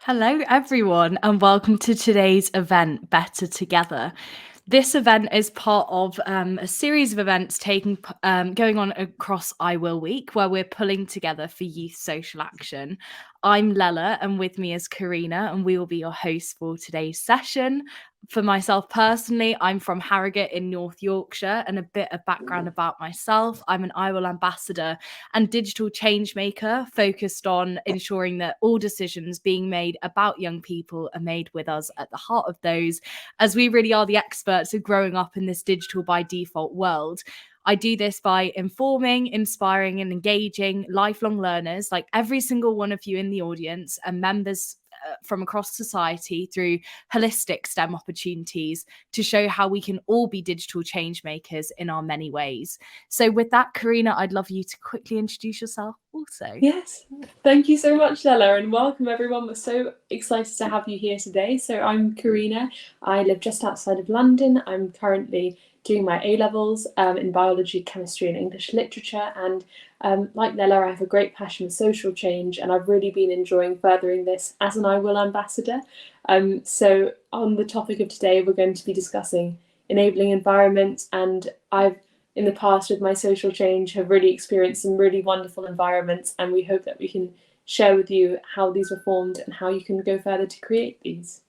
Hello, everyone, and welcome to today's event, Better Together. This event is part of a series of events going on across iwill Week, where we're pulling together for youth social action. I'm Lela, and with me is Karina, and we will be your hosts for today's session. For myself personally, I'm from Harrogate in North Yorkshire, and a bit of background about myself. I'm an iwill ambassador and digital change maker focused on ensuring that all decisions being made about young people are made with us at the heart of those, as we really are the experts of growing up in this digital by default world. I do this by informing, inspiring, and engaging lifelong learners like every single one of you in the audience and members from across society through holistic STEM opportunities to show how we can all be digital change makers in our many ways. So, with that, Karina, I'd love you to quickly introduce yourself also. Yes, thank you so much, Lela, and welcome everyone. We're so excited to have you here today. So I'm Karina. I live just outside of London. I'm currently doing my A-levels in biology, chemistry and English literature. And like Lela, I have a great passion for social change, and I've really been enjoying furthering this as an iwill ambassador. So on the topic of today, we're going to be discussing enabling environments, and I've in the past with my social change have really experienced some really wonderful environments, and we hope that we can share with you how these were formed and how you can go further to create these.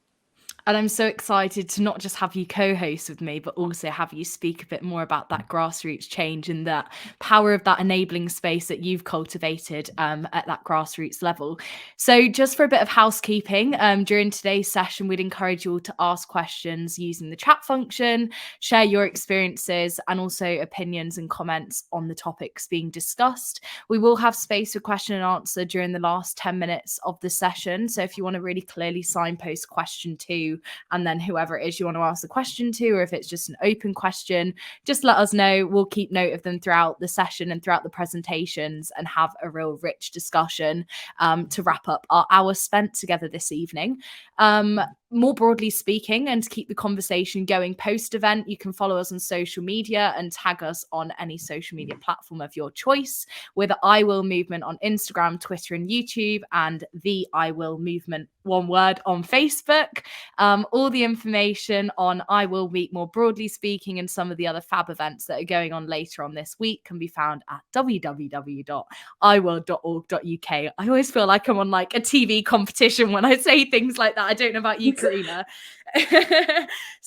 And I'm so excited to not just have you co-host with me, but also have you speak a bit more about that grassroots change and that power of that enabling space that you've cultivated at that grassroots level. So just for a bit of housekeeping, during today's session, we'd encourage you all to ask questions using the chat function, share your experiences and also opinions and comments on the topics being discussed. We will have space for question and answer during the last 10 minutes of the session. So if you want to really clearly signpost question 2, and then whoever it is you want to ask the question to, or if it's just an open question, just let us know. We'll keep note of them throughout the session and throughout the presentations and have a real rich discussion to wrap up our hour spent together this evening. More broadly speaking, and to keep the conversation going post-event, you can follow us on social media and tag us on any social media platform of your choice. We're the iwill Movement on Instagram, Twitter and YouTube, and the iwill Movement, one word, on Facebook. All the information on iwill Week more broadly speaking and some of the other fab events that are going on later on this week can be found at www.iwill.org.uk. I always feel like I'm on like a TV competition when I say things like that. I don't know about you, Karina.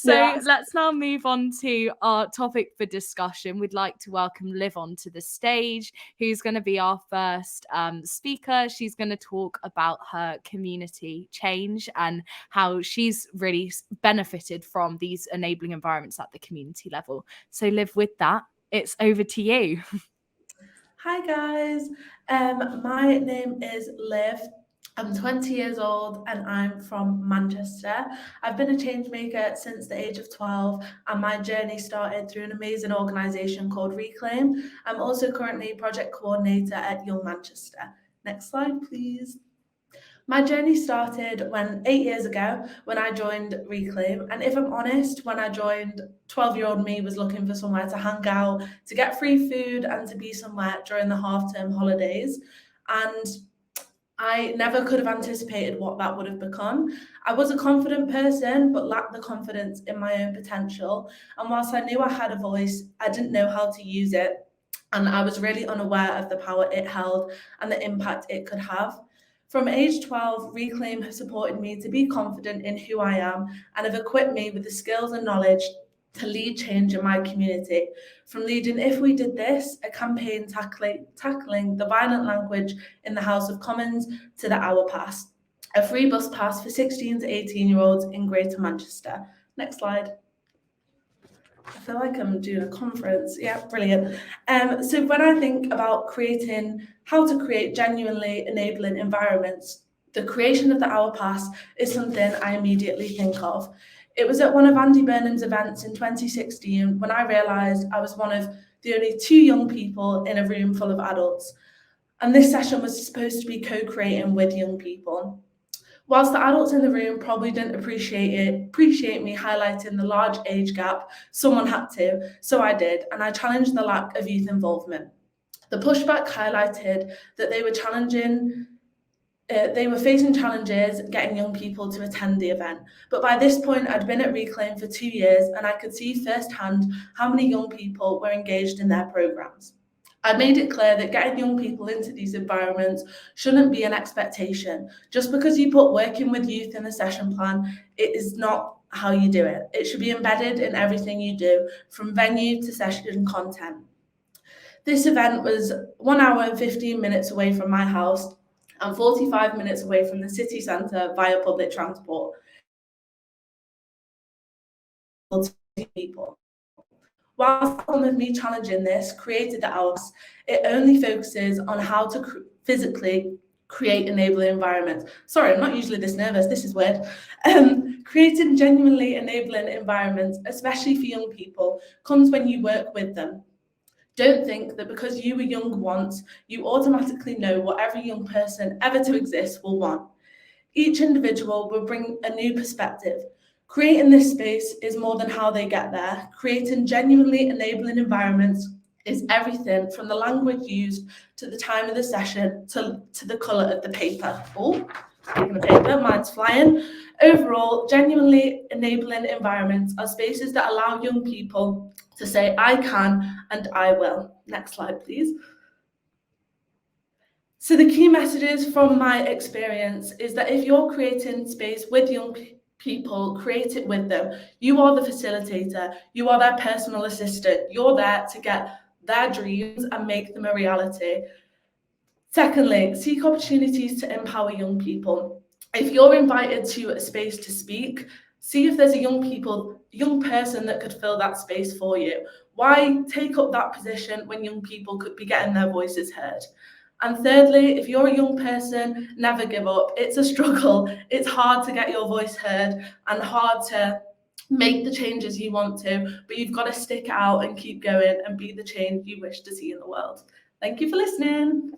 Let's now move on to our topic for discussion. We'd like to welcome Liv onto the stage, who's going to be our first speaker. She's going to talk about her community change and how she's really benefited from these enabling environments at the community level. So Liv, with that, it's over to you. Hi guys, my name is Liv. I'm 20 years old and I'm from Manchester. I've been a change maker since the age of 12 and my journey started through an amazing organisation called Reclaim. I'm also currently project coordinator at Young Manchester. Next slide, please. My journey started 8 years ago when I joined Reclaim. And if I'm honest, when I joined, 12-year-old me was looking for somewhere to hang out, to get free food and to be somewhere during the half-term holidays. And I never could have anticipated what that would have become. I was a confident person, but lacked the confidence in my own potential. And whilst I knew I had a voice, I didn't know how to use it. And I was really unaware of the power it held and the impact it could have. From age 12, Reclaim have supported me to be confident in who I am and have equipped me with the skills and knowledge to lead change in my community. From leading If We Did This, a campaign tackling the violent language in the House of Commons, to the Hour Pass, a free bus pass for 16 to 18-year-olds in Greater Manchester. Next slide. I feel like I'm doing a conference. Yeah, brilliant. So when I think about how to create genuinely enabling environments, the creation of the Hour Pass is something I immediately think of. It was at one of Andy Burnham's events in 2016 when I realised I was one of the only 2 young people in a room full of adults. And this session was supposed to be co-creating with young people. Whilst the adults in the room probably didn't appreciate me highlighting the large age gap, someone had to, so I did, and I challenged the lack of youth involvement. The pushback highlighted that they were challenging they were facing challenges getting young people to attend the event. But by this point, I'd been at Reclaim for 2 years and I could see firsthand how many young people were engaged in their programmes. I made it clear that getting young people into these environments shouldn't be an expectation. Just because you put working with youth in the session plan, it is not how you do it. It should be embedded in everything you do, from venue to session content. This event was 1 hour and 15 minutes away from my house and 45 minutes away from the city centre via public transport. People. Whilst with me challenging this created the house, it only focuses on how to physically create enabling environments. Sorry, I'm not usually this nervous, this is weird. Creating genuinely enabling environments, especially for young people, comes when you work with them. Don't think that because you were young once, you automatically know what every young person ever to exist will want. Each individual will bring a new perspective. Creating this space is more than how they get there. Creating genuinely enabling environments is everything from the language used to the time of the session to the colour of the paper. Oh, speaking of paper, mine's flying. Overall, genuinely enabling environments are spaces that allow young people to say, I can and I will. Next slide, please. So the key messages from my experience is that if you're creating space with young people, create it with them. You are the facilitator, you are their personal assistant, you're there to get their dreams and make them a reality. Secondly, seek opportunities to empower young people. If you're invited to a space to speak, see if there's a young person that could fill that space for you. Why take up that position when young people could be getting their voices heard? And thirdly, if you're a young person, never give up. It's a struggle. It's hard to get your voice heard and hard to make the changes you want to, but you've got to stick it out and keep going and be the change you wish to see in the world. Thank you for listening.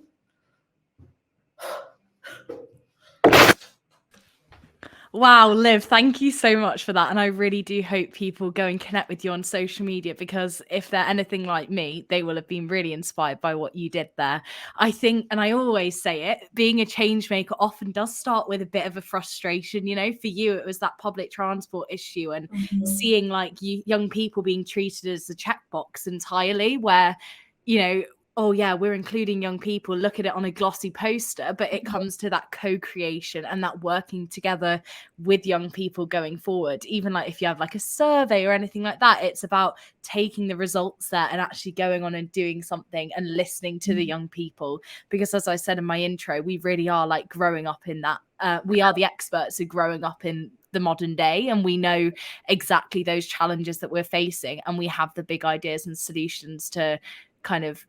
Wow, Liv, thank you so much for that. And I really do hope people go and connect with you on social media, because if they're anything like me, they will have been really inspired by what you did there. I think, and I always say it, being a change maker often does start with a bit of a frustration. You know, for you, it was that public transport issue and seeing like young people being treated as a checkbox entirely, where, you know, oh yeah, we're including young people, look at it on a glossy poster, but it comes to that co-creation and that working together with young people going forward. Even like if you have like a survey or anything like that, it's about taking the results there and actually going on and doing something and listening to the young people. Because as I said in my intro, we really are like growing up in that. We are the experts of growing up in the modern day, and we know exactly those challenges that we're facing, and we have the big ideas and solutions to kind of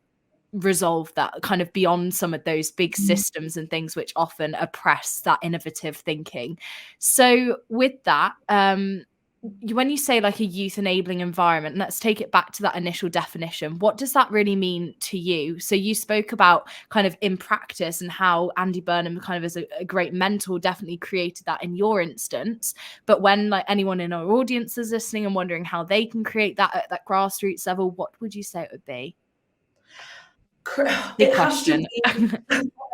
resolve that, kind of beyond some of those big systems and things which often oppress that innovative thinking. So with that, when you say like a youth enabling environment, let's take it back to that initial definition. What does that really mean to you? So you spoke about kind of in practice and how Andy Burnham kind of as a great mentor definitely created that in your instance. But when like anyone in our audience is listening and wondering how they can create that at that grassroots level, what would you say it would be? Big question.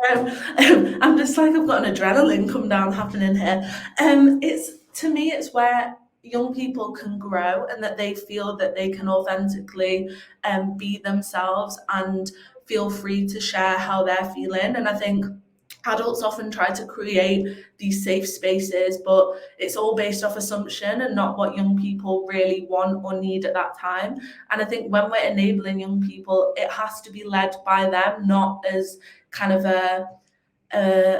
I'm just like, I've got an adrenaline come down happening here. To me, it's where young people can grow and that they feel that they can authentically be themselves and feel free to share how they're feeling. And I think adults often try to create these safe spaces, but it's all based off assumption and not what young people really want or need at that time. And I think when we're enabling young people, it has to be led by them, not as kind of a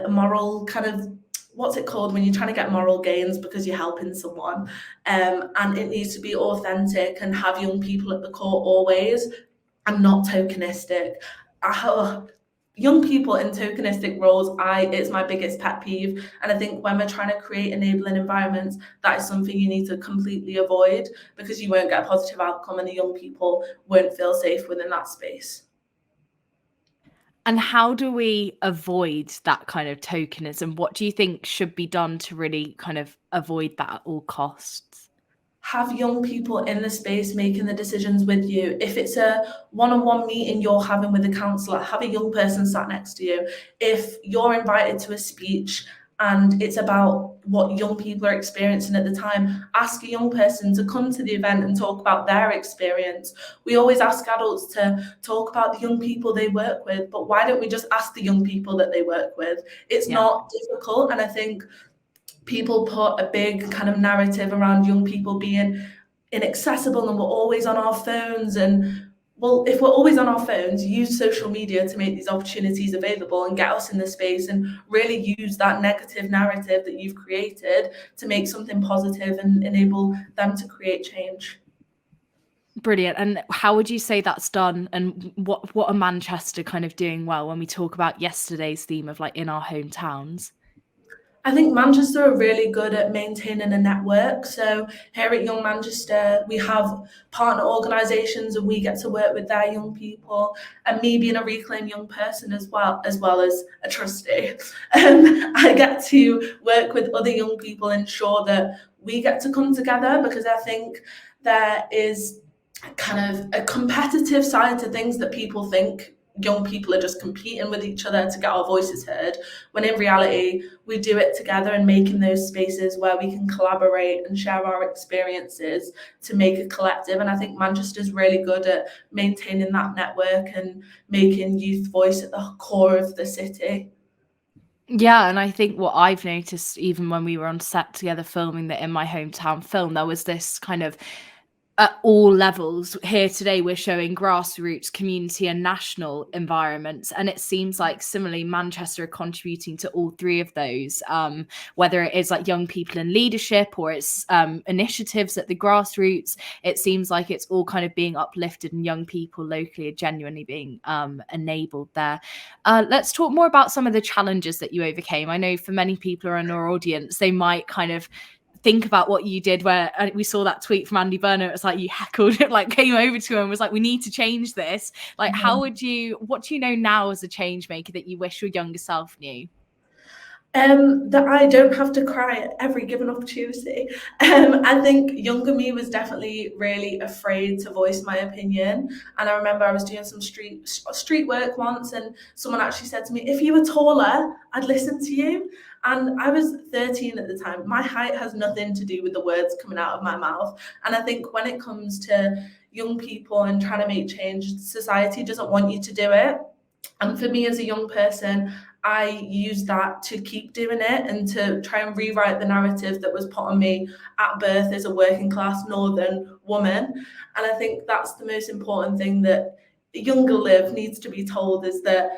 moral kind of, what's it called when you're trying to get moral gains because you're helping someone. And it needs to be authentic and have young people at the core always, and not tokenistic. Young people in tokenistic roles, it's my biggest pet peeve. And I think when we're trying to create enabling environments, that is something you need to completely avoid, because you won't get a positive outcome and the young people won't feel safe within that space. And how do we avoid that kind of tokenism? What do you think should be done to really kind of avoid that at all costs? have young people in the space making the decisions with you. If it's a one-on-one meeting you're having with a counsellor, have a young person sat next to you. If you're invited to a speech and it's about what young people are experiencing at the time, ask a young person to come to the event and talk about their experience. We always ask adults to talk about the young people they work with, but why don't we just ask the young people that they work with? It's not difficult, and I think people put a big kind of narrative around young people being inaccessible and we're always on our phones. And well, if we're always on our phones, use social media to make these opportunities available and get us in the space, and really use that negative narrative that you've created to make something positive and enable them to create change. Brilliant. And how would you say that's done? And what are Manchester kind of doing well when we talk about yesterday's theme of like in our hometowns? I think Manchester are really good at maintaining a network. So here at Young Manchester, we have partner organisations and we get to work with their young people. And me being a Reclaim young person as well as a trustee, I get to work with other young people, ensure that we get to come together, because I think there is kind of a competitive side to things that people think young people are just competing with each other to get our voices heard, when in reality we do it together and making those spaces where we can collaborate and share our experiences to make a collective. And I think Manchester's really good at maintaining that network and making youth voice at the core of the city. Yeah, and I think what I've noticed, even when we were on set together filming the In My Hometown film, there was this kind of at all levels. Here today, we're showing grassroots, community, and national environments. And it seems like similarly, Manchester are contributing to all three of those, whether it is like young people in leadership or it's initiatives at the grassroots. It seems like it's all kind of being uplifted and young people locally are genuinely being enabled there. Let's talk more about some of the challenges that you overcame. I know for many people who are in our audience, they might kind of think about what you did, where we saw that tweet from Andy Burnham. It's like you heckled it, like came over to him and was like, we need to change this. Like, what do you know now as a change maker that you wish your younger self knew? That I don't have to cry at every given opportunity. I think younger me was definitely really afraid to voice my opinion. And I remember I was doing some street work once, and someone actually said to me, if you were taller, I'd listen to you. And I was 13 at the time. My height has nothing to do with the words coming out of my mouth. And I think when it comes to young people and trying to make change, society doesn't want you to do it. And for me as a young person, I use that to keep doing it and to try and rewrite the narrative that was put on me at birth as a working class northern woman. And I think that's the most important thing that younger Liv needs to be told, is that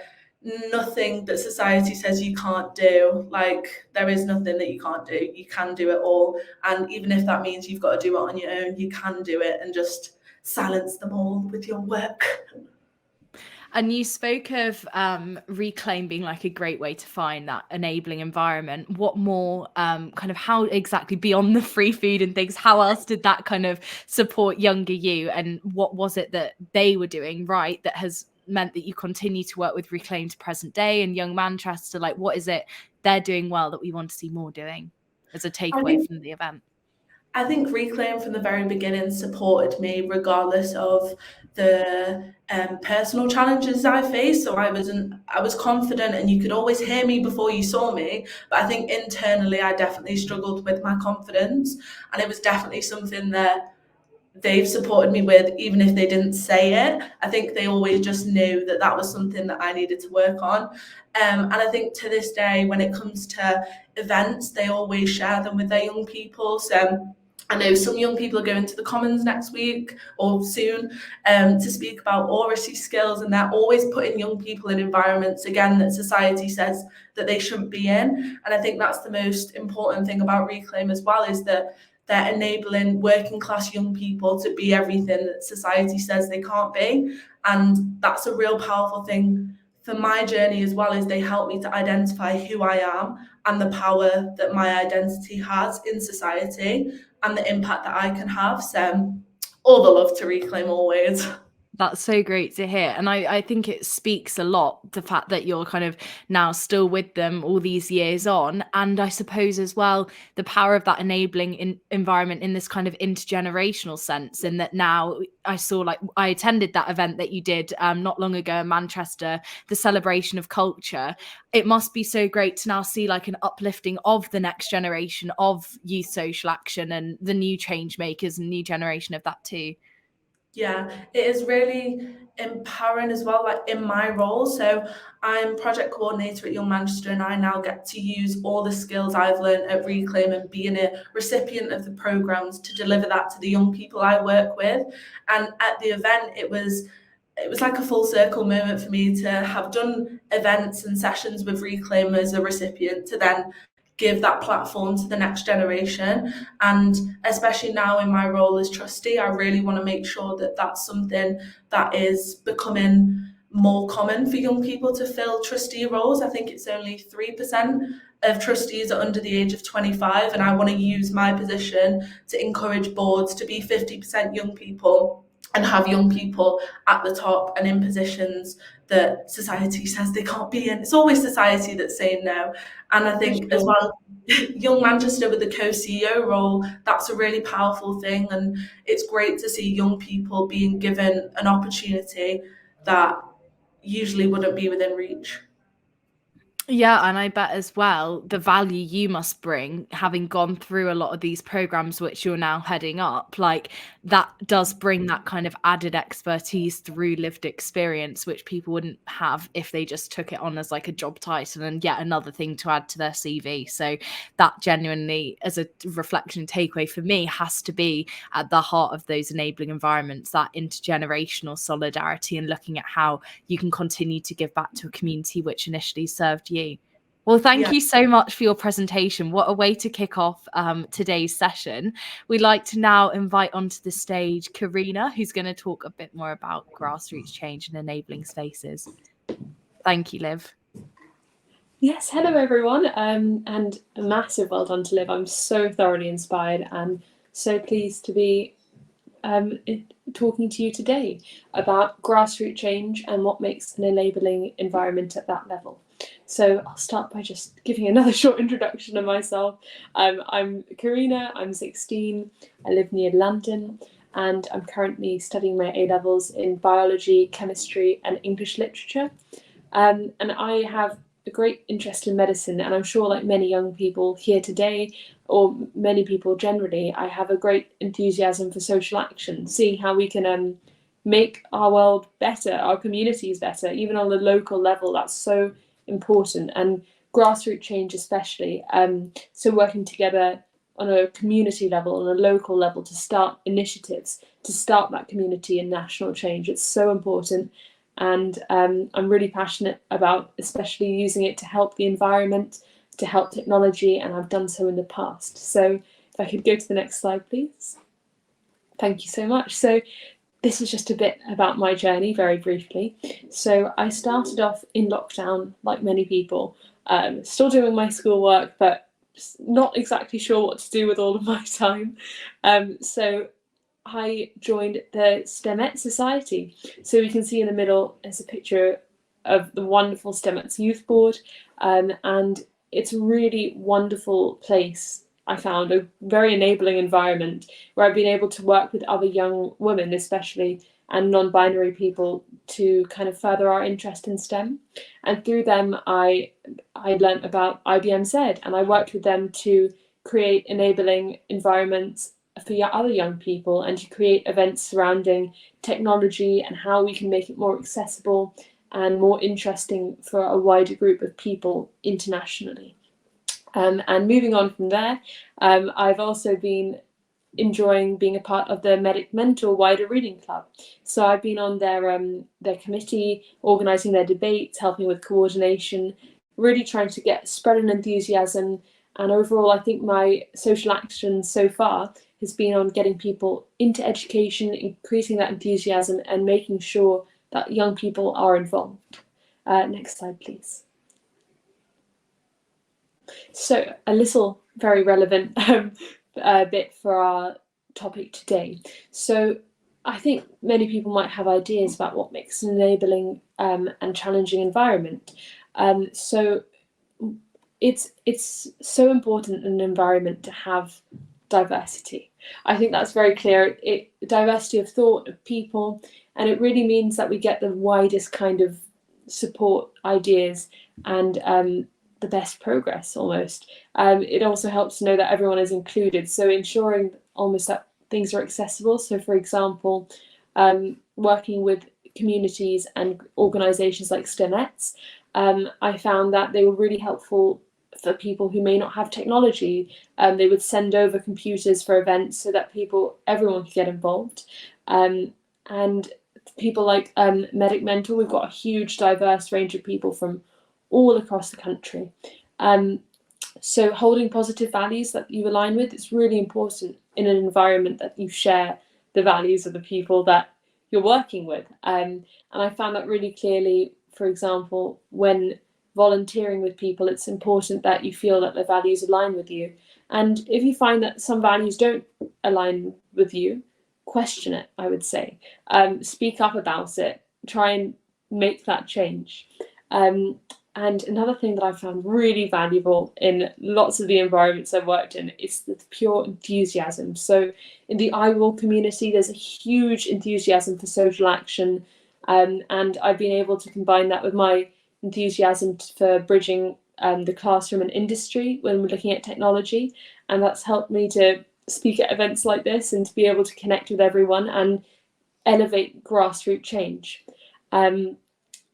nothing that society says you can't do, like there is nothing that you can't do. You can do it all. And even if that means you've got to do it on your own, you can do it, and just silence them all with your work. And you spoke of Reclaim being like a great way to find that enabling environment. What more, kind of how exactly beyond the free food and things, how else did that kind of support younger you? And what was it that they were doing right that has meant that you continue to work with Reclaim to present day and Young Manchester? Like, what is it they're doing well that we want to see more doing as a takeaway from the event? I think Reclaim from the very beginning supported me regardless of the personal challenges I faced. So I was confident, and you could always hear me before you saw me. But I think internally I definitely struggled with my confidence, and it was definitely something that they've supported me with, even if they didn't say it. I think they always just knew that that was something that I needed to work on. And I think to this day, when it comes to events, they always share them with their young people. So I know some young people are going to the Commons next week or soon to speak about oracy skills, and they're always putting young people in environments, again, that society says that they shouldn't be in. And I think that's the most important thing about Reclaim as well, is that they're enabling working class young people to be everything that society says they can't be. And that's a real powerful thing for my journey as well, is they help me to identify who I am and the power that my identity has in society and the impact that I can have. So all the love to Reclaim always. That's so great to hear. And I think it speaks a lot, the fact that you're kind of now still with them all these years on. And I suppose as well, the power of that enabling environment in this kind of intergenerational sense, in that now I saw, like, I attended that event that you did not long ago in Manchester, the celebration of culture. It must be so great to now see like an uplifting of the next generation of youth social action and the new change makers and new generation of that too. Yeah, it is really empowering as well, like in my role. So I'm project coordinator at Young Manchester, and I now get to use all the skills I've learned at Reclaim and being a recipient of the programs to deliver that to the young people I work with. And at the event, it was like a full circle moment for me to have done events and sessions with Reclaim as a recipient, to then give that platform to the next generation. And especially now in my role as trustee, I really want to make sure that that's something that is becoming more common for young people to fill trustee roles. I think it's only 3% of trustees are under the age of 25, and I want to use my position to encourage boards to be 50% young people and have young people at the top and in positions that society says they can't be in. It's always society that's saying no. And I think as well, Young Manchester with the co-CEO role, that's a really powerful thing. And it's great to see young people being given an opportunity that usually wouldn't be within reach. Yeah, and I bet as well the value you must bring, having gone through a lot of these programs which you're now heading up, like that does bring that kind of added expertise through lived experience, which people wouldn't have if they just took it on as like a job title and yet another thing to add to their CV. So that genuinely, as a reflection takeaway for me, has to be at the heart of those enabling environments, that intergenerational solidarity and looking at how you can continue to give back to a community which initially served you. Well, thank you so much for your presentation. What a way to kick off today's session. We'd like to now invite onto the stage Karina, who's going to talk a bit more about grassroots change and enabling spaces. Thank you, Liv. Yes, hello everyone, and a massive well done to Liv. I'm so thoroughly inspired and so pleased to be talking to you today about grassroots change and what makes an enabling environment at that level. So I'll start by just giving another short introduction of myself. I'm Karina, I'm 16, I live near London, and I'm currently studying my A-levels in biology, chemistry and English literature. And I have a great interest in medicine, and I'm sure like many young people here today, or many people generally, I have a great enthusiasm for social action, seeing how we can make our world better, our communities better, even on the local level. That's so important, and grassroots change especially. So working together on a community level, on a local level, to start initiatives, to start that community and national change. It's so important. And I'm really passionate about especially using it to help the environment, to help technology, and I've done so in the past. So if I could go to the next slide, please. Thank you so much. So this is just a bit about my journey, very briefly. So I started off in lockdown, like many people, still doing my schoolwork, but not exactly sure what to do with all of my time. So I joined the STEMET Society. So we can see in the middle there's a picture of the wonderful STEMET's youth board, and it's a really wonderful place. I found a very enabling environment where I've been able to work with other young women, especially, and non-binary people, to kind of further our interest in STEM. And through them, I learned about IBMZ, and I worked with them to create enabling environments for other young people and to create events surrounding technology and how we can make it more accessible and more interesting for a wider group of people internationally. And moving on from there, I've also been enjoying being a part of the Medic Mentor Wider Reading Club. So I've been on their committee, organising their debates, helping with coordination, really trying to spread an enthusiasm. And overall, I think my social action so far has been on getting people into education, increasing that enthusiasm, and making sure that young people are involved. Next slide, please. So a little very relevant bit for our topic today. So I think many people might have ideas about what makes an enabling and challenging environment. So it's so important in an environment to have diversity. I think that's very clear. Diversity of thought, of people, and it really means that we get the widest kind of support, ideas, and the best progress almost. It also helps to know that everyone is included, so ensuring almost that things are accessible. So, for example, working with communities and organisations like STEMETS, I found that they were really helpful for people who may not have technology. They would send over computers for events so that everyone could get involved. And people like Medic Mentor, we've got a huge diverse range of people from all across the country. So holding positive values that you align with is really important in an environment that you share the values of the people that you're working with. And I found that really clearly, for example, when volunteering with people, it's important that you feel that their values align with you. And if you find that some values don't align with you, question it, I would say. Speak up about it. Try and make that change. And another thing that I found really valuable in lots of the environments I've worked in is the pure enthusiasm. So in the iwill community, there's a huge enthusiasm for social action. And I've been able to combine that with my enthusiasm for bridging the classroom and industry when we're looking at technology. And that's helped me to speak at events like this and to be able to connect with everyone and elevate grassroots change.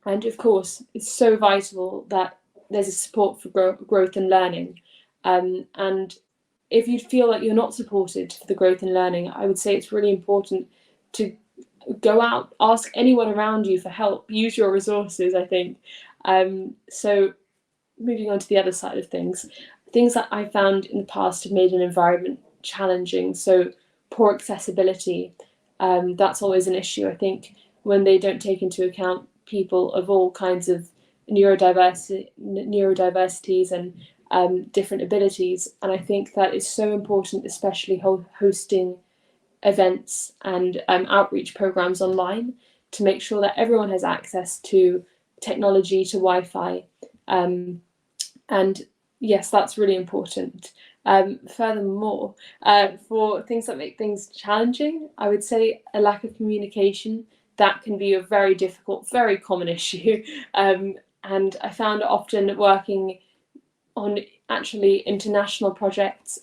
And of course, it's so vital that there's a support for growth and learning. And if you feel like you're not supported for the growth and learning, I would say it's really important to go out, ask anyone around you for help, use your resources, I think. So moving on to the other side of things that I found in the past have made an environment challenging. So poor accessibility, that's always an issue, I think, when they don't take into account people of all kinds of neurodiversities and different abilities. And I think that is so important, especially hosting events and outreach programs online, to make sure that everyone has access to technology, to Wi-Fi. And yes, that's really important. Furthermore, for things that make things challenging, I would say a lack of communication. That can be a very difficult, very common issue. And I found it often working on actually international projects.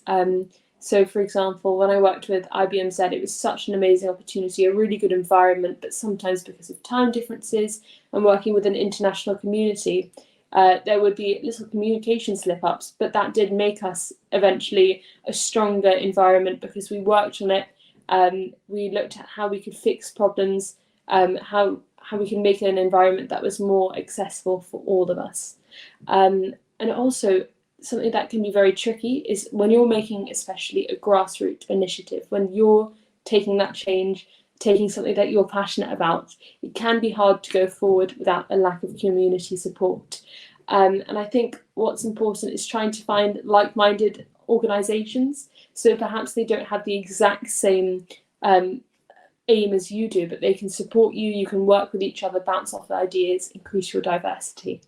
So, for example, when I worked with IBMZ, it was such an amazing opportunity, a really good environment, but sometimes because of time differences and working with an international community, there would be little communication slip-ups, but that did make us eventually a stronger environment because we worked on it. We looked at how we could fix problems, how we can make an environment that was more accessible for all of us. And also, something that can be very tricky is when you're making especially a grassroots initiative, when you're taking that change, taking something that you're passionate about, it can be hard to go forward without a lack of community support. And I think what's important is trying to find like-minded organisations. So perhaps they don't have the exact same aim as you do, but they can support you, you can work with each other, bounce off ideas, increase your diversity.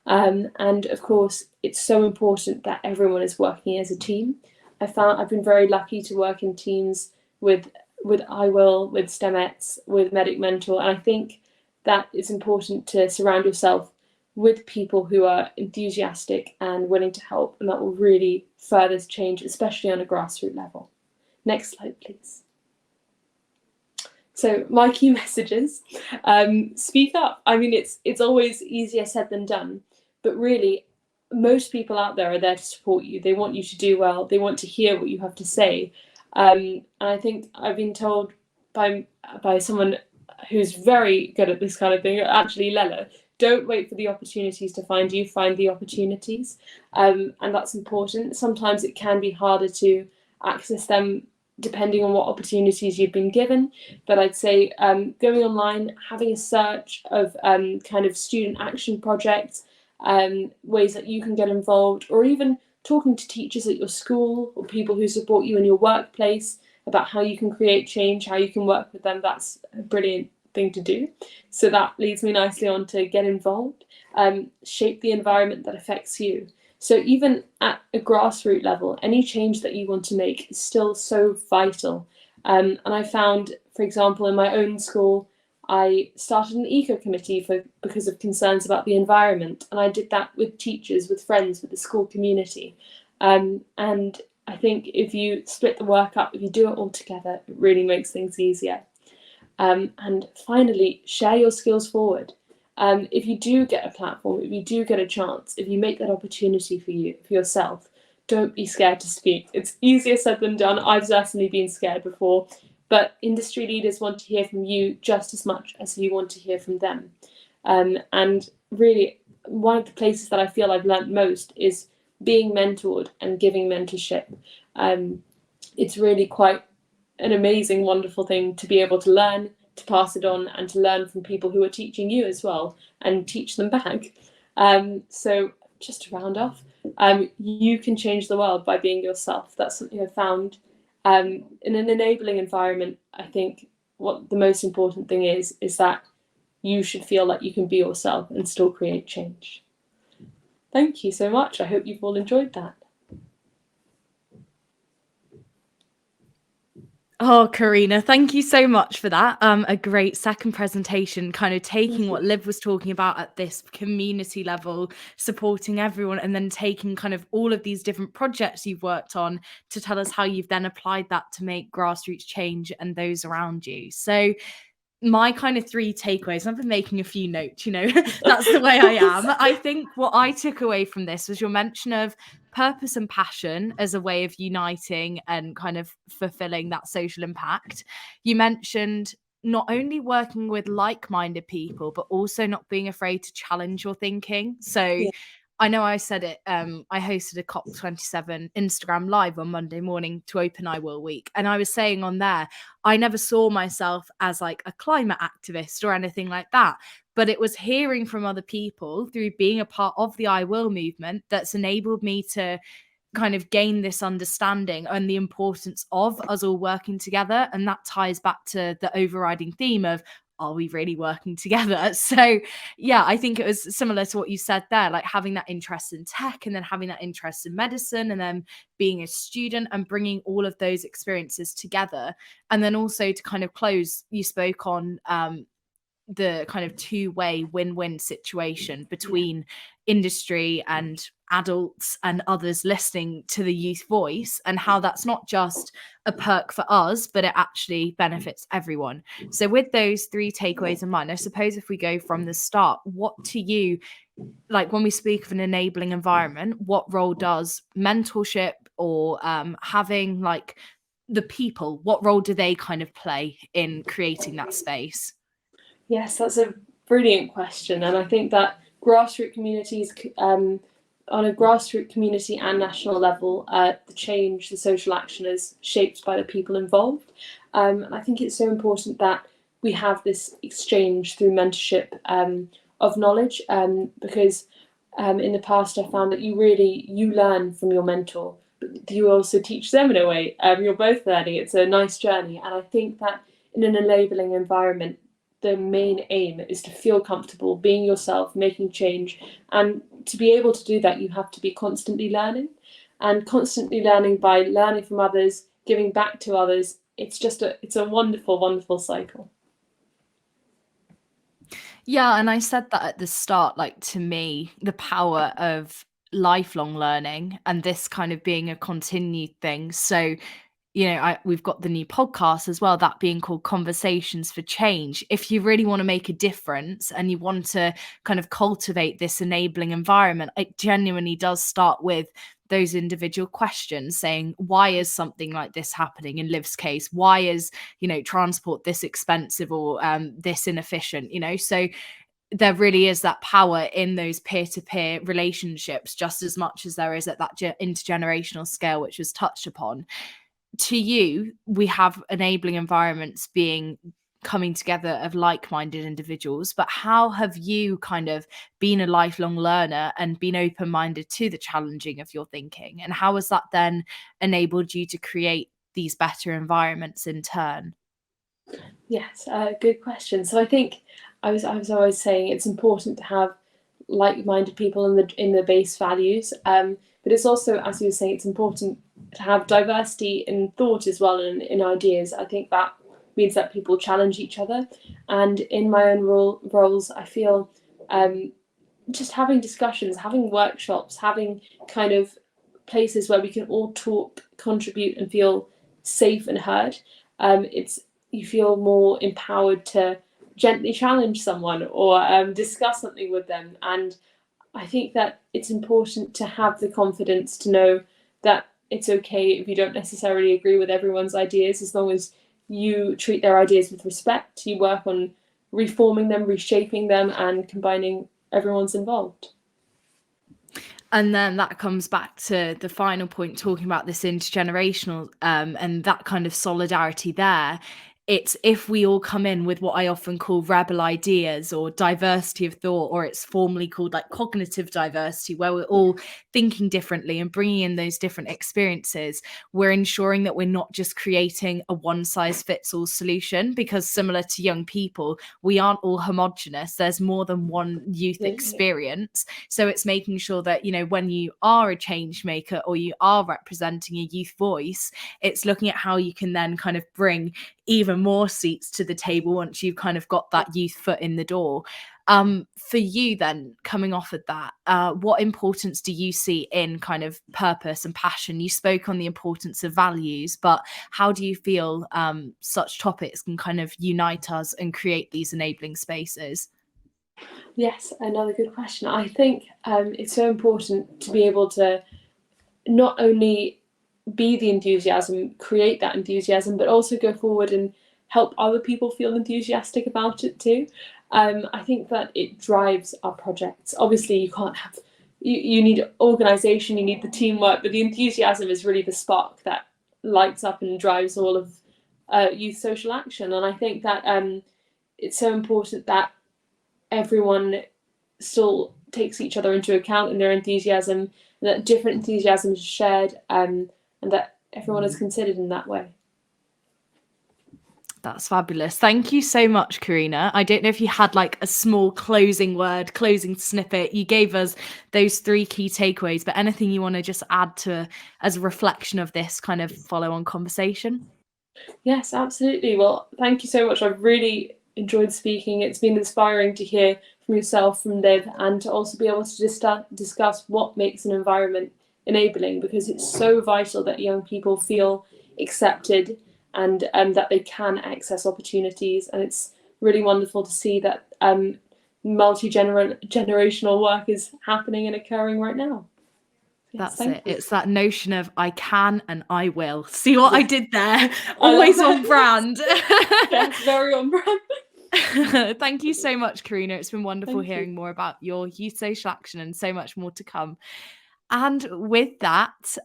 And of course, it's so important that everyone is working as a team. I've been very lucky to work in teams with iwill, with STEMETS, with Medic Mentor, and I think that it's important to surround yourself with people who are enthusiastic and willing to help, and that will really further change, especially on a grassroots level. Next slide, please. So my key messages, speak up. I mean, it's always easier said than done, but really, most people out there are there to support you. They want you to do well. They want to hear what you have to say. And I think I've been told by someone who's very good at this kind of thing, actually Lela, don't wait for the opportunities to find you, find the opportunities. And that's important. Sometimes it can be harder to access them depending on what opportunities you've been given. But I'd say going online, having a search of kind of student action projects, ways that you can get involved, or even talking to teachers at your school or people who support you in your workplace about how you can create change, how you can work with them, that's a brilliant thing to do. So that leads me nicely on to get involved, shape the environment that affects you. So even at a grassroots level, any change that you want to make is still so vital. And I found, for example, in my own school, I started an eco committee because of concerns about the environment, and I did that with teachers, with friends, with the school community. And I think if you split the work up, if you do it all together, it really makes things easier. And finally, share your skills forward. If you do get a platform, if you do get a chance, if you make that opportunity for yourself, don't be scared to speak. It's easier said than done. I've certainly been scared before, but industry leaders want to hear from you just as much as you want to hear from them. And really, one of the places that I feel I've learnt most is being mentored and giving mentorship. It's really quite an amazing, wonderful thing to be able to learn, to pass it on, and to learn from people who are teaching you as well and teach them back. So just to round off, you can change the world by being yourself. That's something I've found. In an enabling environment, I think what the most important thing is that you should feel like you can be yourself and still create change. Thank you so much. I hope you've all enjoyed that. Oh, Karina, thank you so much for that. A great second presentation, kind of taking what Liv was talking about at this community level, supporting everyone, and then taking kind of all of these different projects you've worked on to tell us how you've then applied that to make grassroots change and those around you. So my kind of 3 takeaways, I've been making a few notes, that's the way I am. I think what I took away from this was your mention of purpose and passion as a way of uniting and kind of fulfilling that social impact. You mentioned not only working with like-minded people, but also not being afraid to challenge your thinking. So yeah. I know I said it, I hosted a COP27 Instagram live on Monday morning to open iwill week. And I was saying on there, I never saw myself as like a climate activist or anything like that. But it was hearing from other people through being a part of the iwill movement that's enabled me to kind of gain this understanding and the importance of us all working together. And that ties back to the overriding theme of, are we really working together? So yeah, I think it was similar to what you said there, like having that interest in tech and then having that interest in medicine and then being a student and bringing all of those experiences together. And then also to kind of close, you spoke on the kind of two-way win-win situation between industry and adults and others listening to the youth voice, and how that's not just a perk for us, but it actually benefits everyone. So with those 3 takeaways in mind, I suppose if we go from the start, what to you, like when we speak of an enabling environment, what role does mentorship or having like the people, what role do they kind of play in creating that space? Yes, that's a brilliant question. And I think that grassroots communities, on a grassroots community and national level, the change, the social action is shaped by the people involved. And I think it's so important that we have this exchange through mentorship of knowledge, because in the past I found that you learn from your mentor, but you also teach them in a way. You're both learning. It's a nice journey. And I think that in an enabling environment, the main aim is to feel comfortable being yourself, making change. And to be able to do that, you have to be constantly learning, and constantly learning by learning from others, giving back to others. It's a wonderful, wonderful cycle. Yeah, and I said that at the start, like to me, the power of lifelong learning and this kind of being a continued thing. So we've got the new podcast as well, that being called Conversations for Change. If you really want to make a difference and you want to kind of cultivate this enabling environment, it genuinely does start with those individual questions, saying, why is something like this happening in Liv's case? Why is, transport this expensive or this inefficient? So there really is that power in those peer-to-peer relationships, just as much as there is at that intergenerational scale, which was touched upon. To you, we have enabling environments being coming together of like-minded individuals, but how have you kind of been a lifelong learner and been open-minded to the challenging of your thinking, and how has that then enabled you to create these better environments in turn? Yes, good question. So I think I was always saying it's important to have like-minded people in the base values, but it's also, as you were saying, it's important to have diversity in thought as well, and in ideas. I think that means that people challenge each other, and in my own roles, I feel just having discussions, having workshops, having kind of places where we can all talk, contribute, and feel safe and heard. It's You feel more empowered to gently challenge someone or discuss something with them. And I think that it's important to have the confidence to know that it's okay if you don't necessarily agree with everyone's ideas, as long as you treat their ideas with respect, you work on reforming them, reshaping them, and combining everyone's involved. And then that comes back to the final point, talking about this intergenerational and that kind of solidarity there. It's if we all come in with what I often call rebel ideas or diversity of thought, or it's formally called like cognitive diversity, where we're all thinking differently and bringing in those different experiences, we're ensuring that we're not just creating a one size fits all solution, because similar to young people, we aren't all homogenous. There's more than one youth experience. So it's making sure that, you know, when you are a change maker or you are representing a youth voice, it's looking at how you can then kind of bring even more seats to the table once you've kind of got that youth foot in the door. For you then, coming off of that, what importance do you see in kind of purpose and passion? You spoke on the importance of values, but how do you feel such topics can kind of unite us and create these enabling spaces? Yes, another good question. I think it's so important to be able to not only be the enthusiasm, create that enthusiasm, but also go forward and help other people feel enthusiastic about it too. I think that it drives our projects. Obviously, you can't have, you need organisation, you need the teamwork, but the enthusiasm is really the spark that lights up and drives all of youth social action. And I think that it's so important that everyone still takes each other into account in their enthusiasm, and that different enthusiasms are shared, and that everyone is considered in that way. That's fabulous. Thank you so much, Karina. I don't know if you had like a small closing word, closing snippet. You gave us those 3 key takeaways, but anything you want to just add to as a reflection of this kind of follow-on conversation? Yes, absolutely. Well, thank you so much. I've really enjoyed speaking. It's been inspiring to hear from yourself, from Liv, and to also be able to discuss what makes an environment enabling, because it's so vital that young people feel accepted and that they can access opportunities. And it's really wonderful to see that multi-generational work is happening and occurring right now. Yes, that's it. It's that notion of I can and I will. See what I did there? I Always on brand. Yes, very on brand. Thank you so much, Karina. It's been wonderful hearing more about your youth social action, and so much more to come. And with that,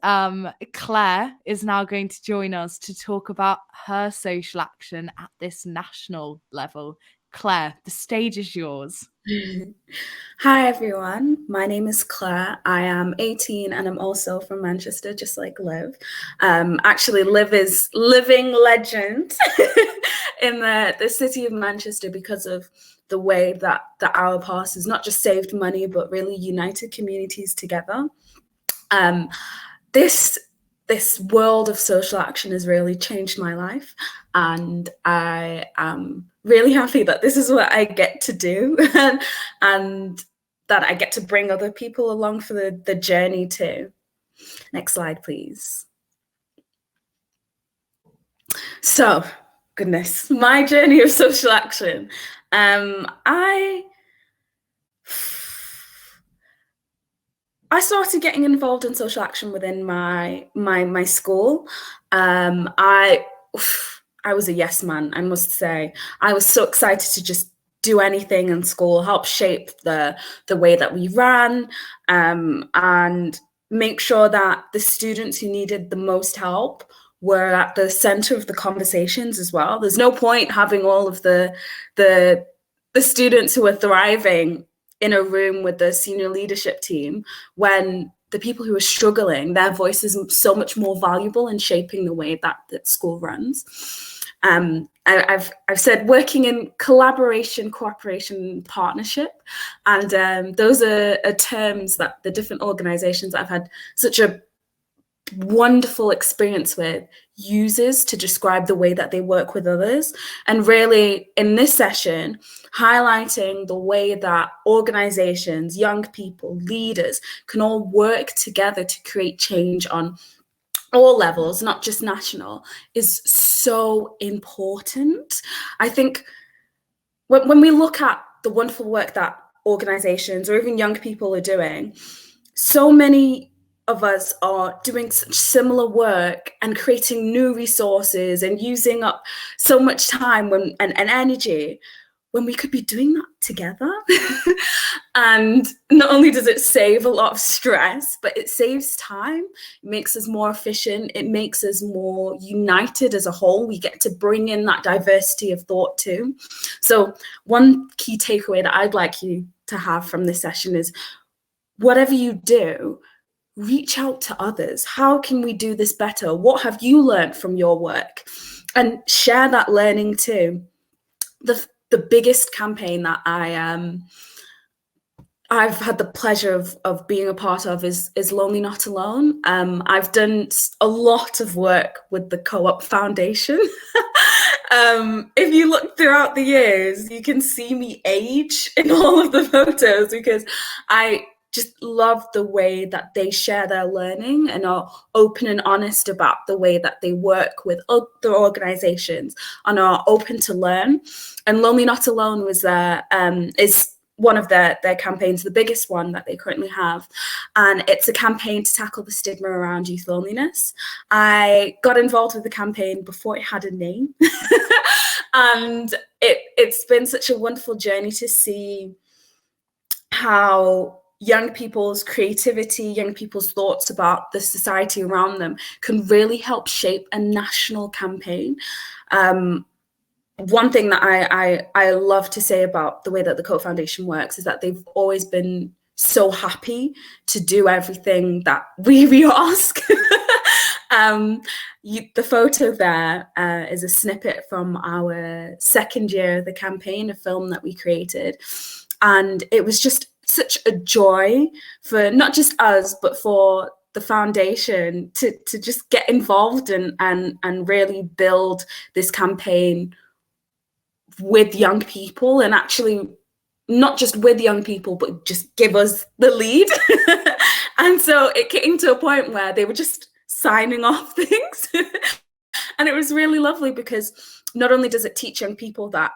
Claire is now going to join us to talk about her social action at this national level. Claire, the stage is yours. Hi everyone, my name is Claire. I am 18 and I'm also from Manchester, just like Liv. Actually, Liv is living legend in the city of Manchester because of the way that the Hour Pass has not just saved money, but really united communities together. This world of social action has really changed my life, and I am really happy that this is what I get to do and that I get to bring other people along for the journey too. Next slide, please. So, goodness, my journey of social action. I started getting involved in social action within my school. I was a yes man, I must say. I was so excited to just do anything in school, help shape the way that we ran, and make sure that the students who needed the most help were at the center of the conversations as well. There's no point having all of the students who are thriving in a room with the senior leadership team when the people who are struggling, their voice is so much more valuable in shaping the way that school runs. I've said working in collaboration, cooperation, partnership, and those are terms that the different organisations that I've had such a wonderful experience with uses to describe the way that they work with others. And really in this session, highlighting the way that organizations, young people, leaders can all work together to create change on all levels, not just national, is so important. I think when we look at the wonderful work that organizations or even young people are doing, so many of us are doing such similar work and creating new resources and using up so much time and energy when we could be doing that together. And not only does it save a lot of stress, but it saves time, it makes us more efficient, it makes us more united as a whole. We get to bring in that diversity of thought too. So one key takeaway that I'd like you to have from this session is, whatever you do, reach out to others. How can we do this better? What have you learned from your work? And share that learning too. The biggest campaign that I've had the pleasure of being a part of is Lonely Not Alone. I've done a lot of work with the Co-op Foundation. If you look throughout the years, you can see me age in all of the photos, because I just love the way that they share their learning and are open and honest about the way that they work with other organizations and are open to learn. And Lonely Not Alone was is one of their campaigns, the biggest one that they currently have. And it's a campaign to tackle the stigma around youth loneliness. I got involved with the campaign before it had a name. And it's been such a wonderful journey to see how young people's creativity, young people's thoughts about the society around them can really help shape a national campaign. One thing that I love to say about the way that the Co Foundation works is that they've always been so happy to do everything that we ask. The photo there is a snippet from our second year of the campaign, a film that we created. And it was just such a joy for not just us, but for the foundation to just get involved and really build this campaign with young people, and actually not just with young people, but just give us the lead. And so it came to a point where they were just signing off things. And it was really lovely, because not only does it teach young people that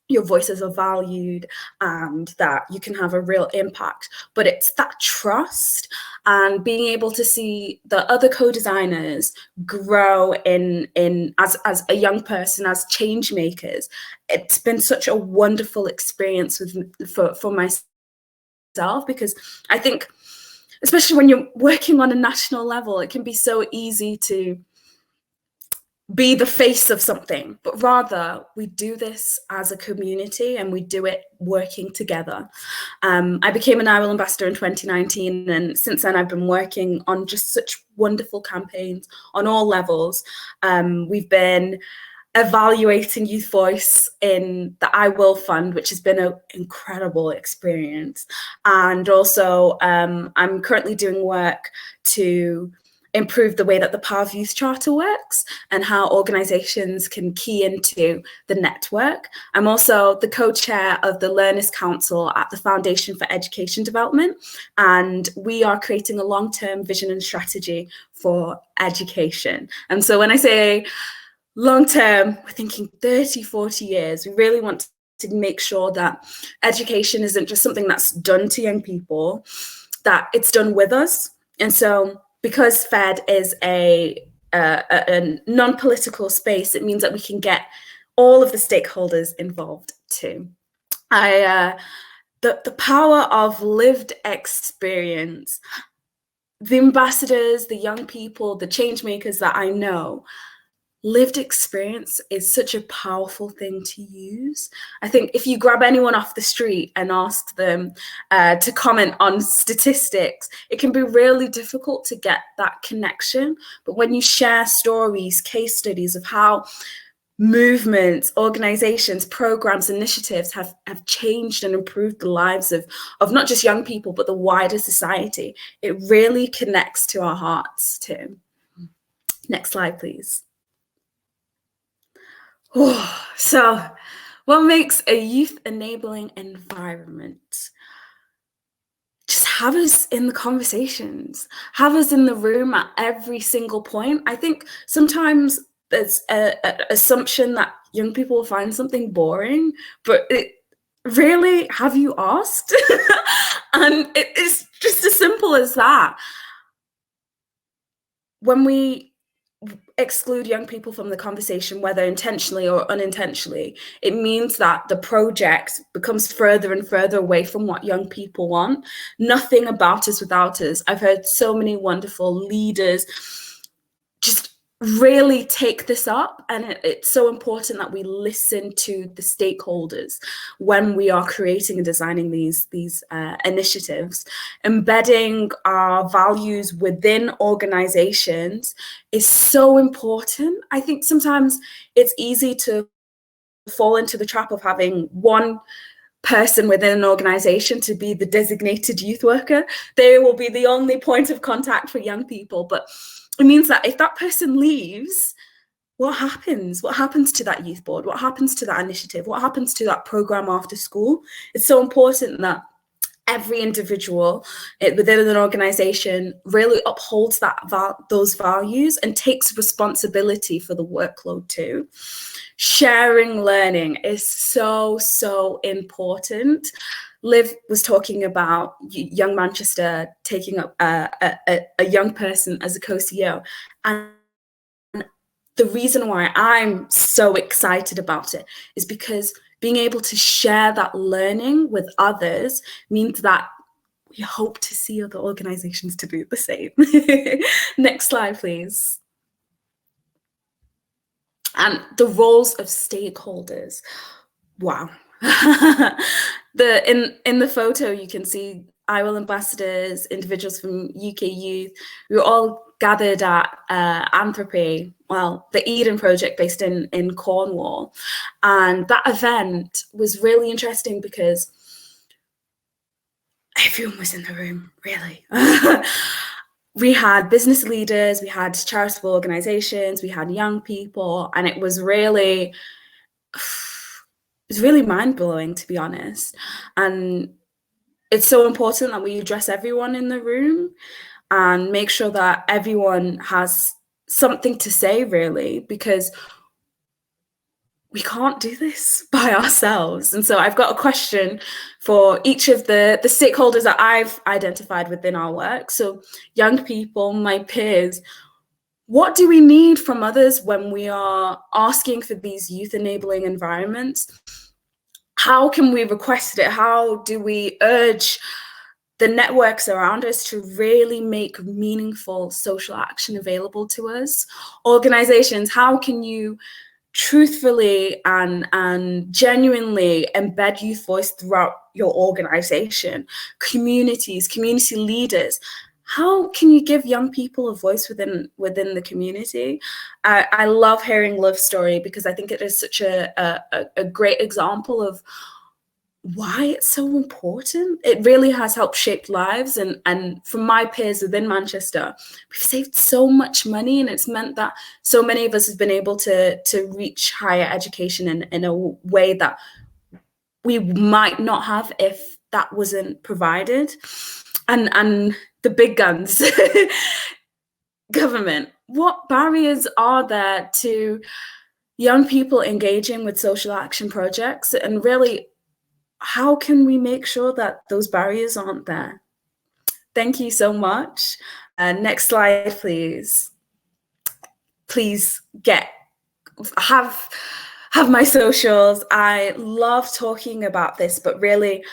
your voices are valued and that you can have a real impact, but it's that trust and being able to see the other co-designers grow in as a young person, as change makers. It's been such a wonderful experience for myself, because I think, especially when you're working on a national level, it can be so easy to be the face of something, but rather we do this as a community and we do it working together. I became an iwill ambassador in 2019, and since then I've been working on just such wonderful campaigns on all levels. We've been evaluating youth voice in the iwill Fund, which has been an incredible experience. And also I'm currently doing work to improve the way that the Power of Youth Charter works and how organisations can key into the network. I'm also the co-chair of the Learners Council at the Foundation for Education Development, and we are creating a long-term vision and strategy for education. And so when I say long-term, we're thinking 30, 40 years. We really want to make sure that education isn't just something that's done to young people, that it's done with us. And so because FED is a non-political space, it means that we can get all of the stakeholders involved too. The power of lived experience, the ambassadors, the young people, the change makers that I know lived experience is such a powerful thing to use. I think if you grab anyone off the street and ask them to comment on statistics, it can be really difficult to get that connection. But when you share stories, case studies of how movements, organizations, programs, initiatives have changed and improved the lives of not just young people, but the wider society, it really connects to our hearts too. Next slide, please. Oh, so what makes a youth enabling environment? Just have us in the conversations, have us in the room at every single point. I think sometimes there's an assumption that young people will find something boring, but really, have you asked? And it's just as simple as that. When we exclude young people from the conversation, whether intentionally or unintentionally, it means that the project becomes further and further away from what young people want. Nothing about us without us. I've heard so many wonderful leaders just really take this up, and it's so important that we listen to the stakeholders when we are creating and designing these initiatives. Embedding our values within organizations is so important. I think sometimes it's easy to fall into the trap of having one person within an organization to be the designated youth worker. They will be the only point of contact for young people, but it means that if that person leaves, what happens? What happens to that youth board? What happens to that initiative? What happens to that program after school? It's so important that every individual within an organization really upholds those values and takes responsibility for the workload too. Sharing learning is so, so important. Liv was talking about Young Manchester taking up a young person as a co-CEO. And the reason why I'm so excited about it is because being able to share that learning with others means that we hope to see other organizations to do the same. Next slide, please. And the roles of stakeholders. Wow. In the photo, you can see iwill ambassadors, individuals from UK Youth. We were all gathered at Anthropy, well, the Eden Project based in Cornwall. And that event was really interesting because everyone was in the room, really. We had business leaders, we had charitable organizations, we had young people, and it was really mind-blowing, to be honest. And it's so important that we address everyone in the room and make sure that everyone has something to say, really, because we can't do this by ourselves. And so I've got a question for each of the stakeholders that I've identified within our work. So young people, my peers, what do we need from others when we are asking for these youth enabling environments? How can we request it? How do we urge the networks around us to really make meaningful social action available to us? Organizations, how can you truthfully and genuinely embed youth voice throughout your organization? Communities, community leaders, how can you give young people a voice within the community? I love hearing Liv's story because I think it is such a great example of why it's so important. It really has helped shape lives, and from my peers within Manchester, we've saved so much money, and it's meant that so many of us have been able to reach higher education in a way that we might not have if that wasn't provided. And the big guns, government, what barriers are there to young people engaging with social action projects, and really, how can we make sure that those barriers aren't there? Thank you so much. Next slide, please. Please have my socials. I love talking about this, but really,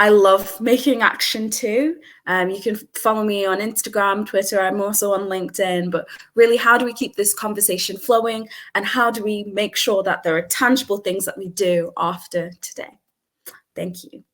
I love making action too. You can follow me on Instagram, Twitter. I'm also on LinkedIn. But really, how do we keep this conversation flowing? And how do we make sure that there are tangible things that we do after today? Thank you.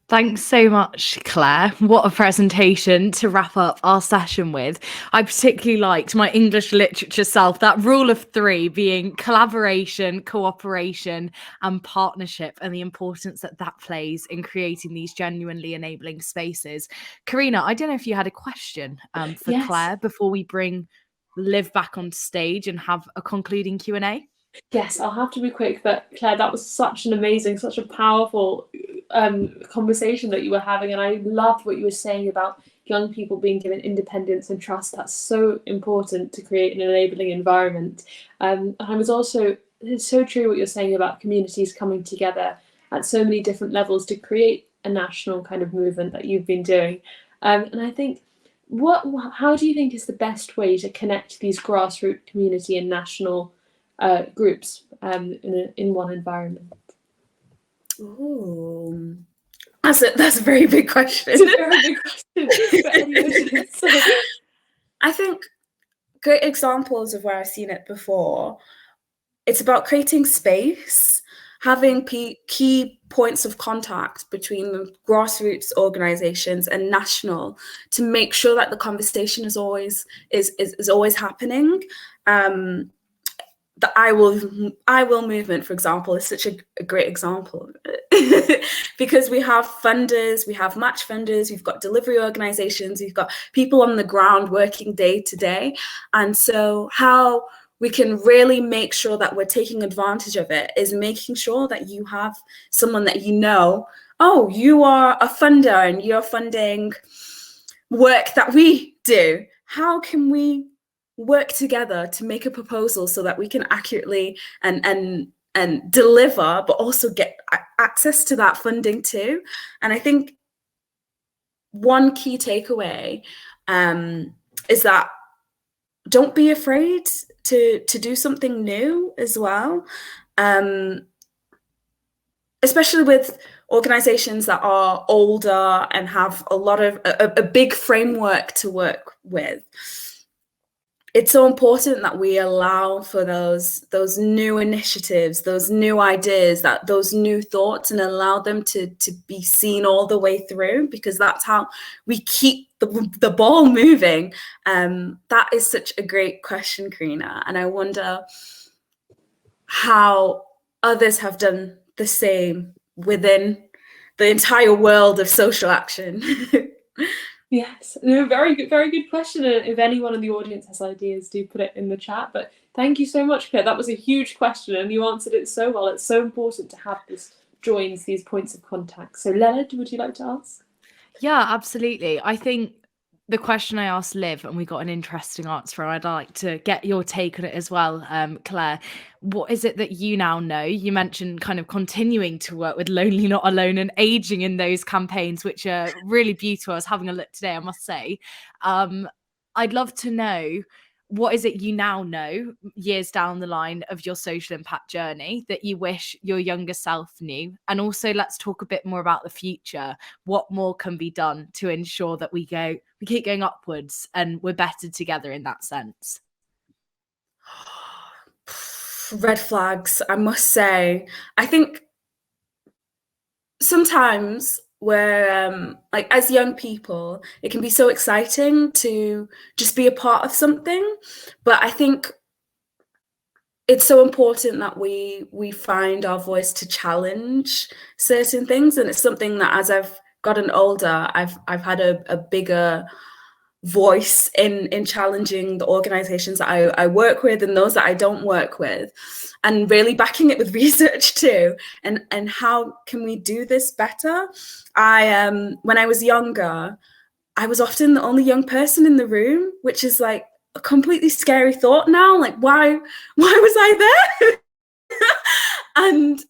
Thanks so much, Claire. What a presentation to wrap up our session with. I particularly liked my English literature self, that rule of 3 being collaboration, cooperation, and partnership, and the importance that that plays in creating these genuinely enabling spaces. Karina, I don't know if you had a question for Yes. Claire before we bring Liv back on stage and have a concluding Q&A. Yes, I'll have to be quick, but Claire, that was such an amazing, such a powerful conversation that you were having, and I loved what you were saying about young people being given independence and trust. That's so important to create an enabling environment. And I was also, it's so true what you're saying about communities coming together at so many different levels to create a national kind of movement that you've been doing. And I think, how do you think is the best way to connect these grassroots community and national groups in one environment? Ooh. That's a very big question. It's a very big question. So, I think great examples of where I've seen it before. It's about creating space, having key points of contact between the grassroots organizations and national to make sure that the conversation is always happening. The I will movement, for example, is such a great example because we have funders, we have match funders, we've got delivery organizations, we've got people on the ground working day to day. And so how we can really make sure that we're taking advantage of it is making sure that you have someone that you know, oh, you are a funder and you're funding work that we do. How can we work together to make a proposal so that we can accurately and deliver, but also get access to that funding too? And I think one key takeaway is that don't be afraid to do something new as well, especially with organizations that are older and have a lot of a big framework to work with. It's so important that we allow for those new initiatives, those new ideas, those new thoughts, and allow them to be seen all the way through, because that's how we keep the ball moving. That is such a great question, Karina, and I wonder how others have done the same within the entire world of social action. Yes, no, very good question. And if anyone in the audience has ideas, do put it in the chat. But thank you so much, Claire. That was a huge question, and you answered it so well. It's so important to have these points of contact. So, Leonard, would you like to ask? Yeah, absolutely. I think the question I asked Liv, and we got an interesting answer, I'd like to get your take on it as well, Claire. What is it that you now know? You mentioned kind of continuing to work with Lonely Not Alone and aging in those campaigns, which are really beautiful. I was having a look today, I must say. I'd love to know, what is it you now know years down the line of your social impact journey that you wish your younger self knew? And also, let's talk a bit more about the future. What more can be done to ensure that we keep going upwards and we're better together in that sense? Red flags, I must say. I think sometimes we're like, as young people, it can be so exciting to just be a part of something, but I think it's so important that we find our voice to challenge certain things. And it's something that, as I've gotten older, I've had a bigger voice in challenging the organizations that I work with and those that I don't work with, and really backing it with research too. And how can we do this better? When I was younger, I was often the only young person in the room, which is like a completely scary thought now. Like, why was I there? And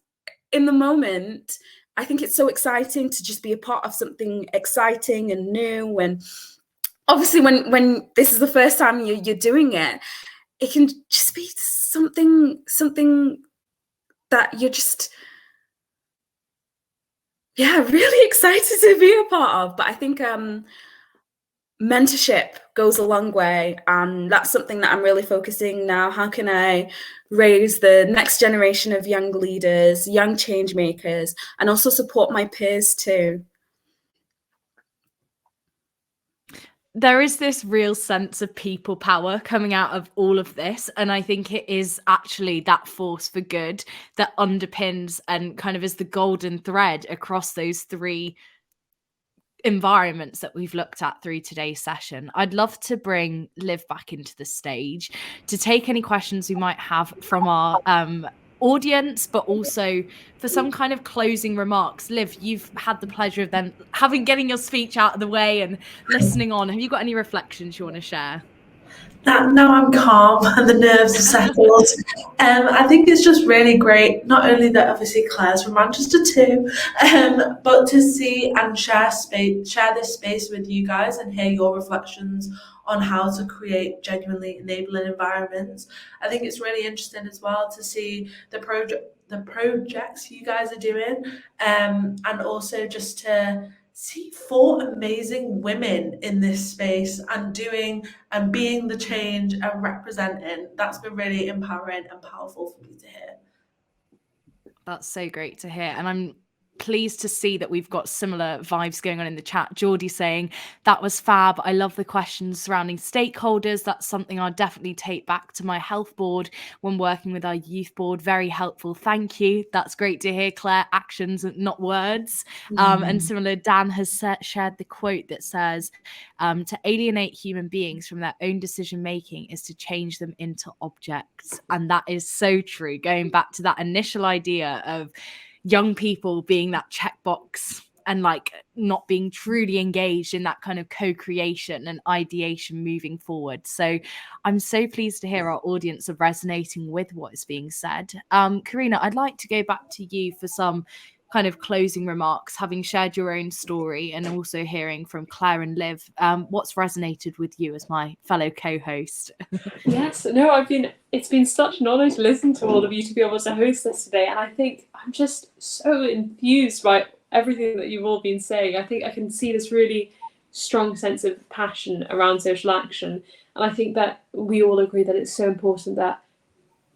in the moment, I think it's so exciting to just be a part of something exciting and new. And obviously, when this is the first time you're doing it, it can just be something that you're just, really excited to be a part of. But I think mentorship goes a long way, and that's something that I'm really focusing now. How can I raise the next generation of young leaders, young change makers, and also support my peers too? There is this real sense of people power coming out of all of this, and I think it is actually that force for good that underpins and kind of is the golden thread across those three environments that we've looked at through today's session. I'd love to bring Liv back into the stage to take any questions we might have from our audience, but also for some kind of closing remarks. Liv, you've had the pleasure of then getting your speech out of the way and listening on. Have you got any reflections you want to share? Now I'm calm and the nerves are settled. I think it's just really great, not only that obviously Claire's from Manchester too, but to see and share this space with you guys and hear your reflections on how to create genuinely enabling environments. I think it's really interesting as well to see the projects you guys are doing, and also just to see 4 amazing women in this space and doing and being the change and representing. That's been really empowering and powerful for me to hear. That's so great to hear. And I'm pleased to see that we've got similar vibes going on in the chat. Geordie saying that was fab. I love the questions surrounding stakeholders. That's something I'll definitely take back to my health board when working with our youth board. Very helpful. Thank you. That's great to hear, Claire. Actions, not words. And similar, Dan has shared the quote that says, to alienate human beings from their own decision making is to change them into objects. And that is so true. Going back to that initial idea of young people being that checkbox and like not being truly engaged in that kind of co-creation and ideation moving forward. So I'm so pleased to hear our audience are resonating with what is being said. Karina, I'd like to go back to you for some kind of closing remarks, having shared your own story and also hearing from Claire and Liv. What's resonated with you as my fellow co-host? Yes, no, it's been such an honour to listen to all of you, to be able to host this today, and I think I'm just so enthused by everything that you've all been saying. I think I can see this really strong sense of passion around social action, and I think that we all agree that it's so important that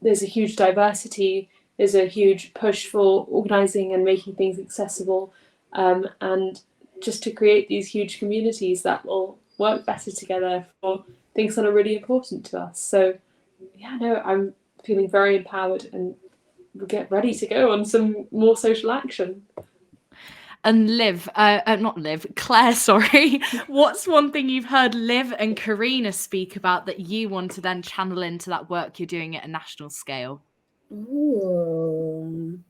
there's a huge diversity, there's a huge push for organising and making things accessible, and just to create these huge communities that will work better together for things that are really important to us. So yeah, no, I'm feeling very empowered and we'll get ready to go on some more social action. And Claire, sorry. What's one thing you've heard Liv and Karina speak about that you want to then channel into that work you're doing at a national scale? Ooh.